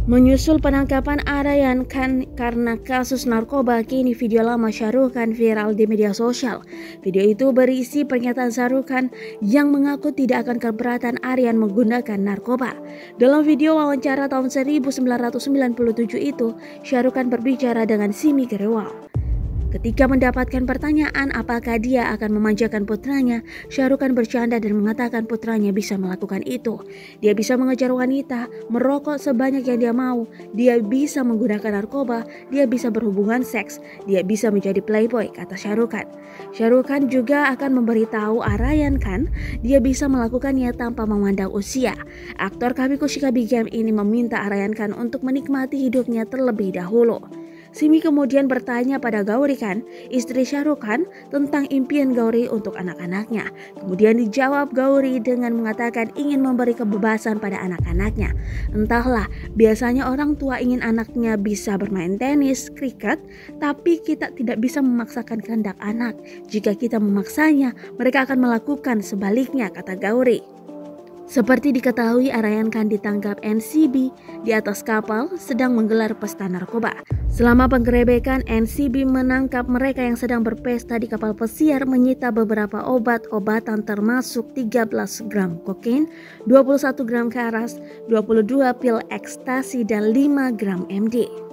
Menyusul penangkapan Aryan Khan karena kasus narkoba, kini video lama Shah Rukh Khan viral di media sosial. Video itu berisi pernyataan Shah Rukh Khan yang mengaku tidak akan keberatan Aryan menggunakan narkoba. Dalam video wawancara tahun 1997 itu, Shah Rukh Khan berbicara dengan Simi Grewal. Ketika mendapatkan pertanyaan apakah dia akan memanjakan putranya, Shah Rukh Khan bercanda dan mengatakan putranya bisa melakukan itu. Dia bisa mengejar wanita, merokok sebanyak yang dia mau, dia bisa menggunakan narkoba, dia bisa berhubungan seks, dia bisa menjadi playboy, kata Shah Rukh Khan. Shah Rukh Khan juga akan memberitahu Aryan Khan dia bisa melakukannya tanpa memandang usia. Aktor Kabi Khushi Kabi Game ini meminta Aryan Khan untuk menikmati hidupnya terlebih dahulu. Simi kemudian bertanya pada Gauri Khan, istri Shah Rukh Khan, tentang impian Gauri untuk anak-anaknya. Kemudian dijawab Gauri dengan mengatakan ingin memberi kebebasan pada anak-anaknya. Entahlah, biasanya orang tua ingin anaknya bisa bermain tenis, kriket, tapi kita tidak bisa memaksakan kehendak anak. Jika kita memaksanya, mereka akan melakukan sebaliknya, kata Gauri. Seperti diketahui, Aryan Khan ditangkap NCB di atas kapal sedang menggelar pesta narkoba. Selama penggerebekan, NCB menangkap mereka yang sedang berpesta di kapal pesiar, menyita beberapa obat-obatan termasuk 13 gram kokain, 21 gram karas, 22 pil ekstasi, dan 5 gram MD.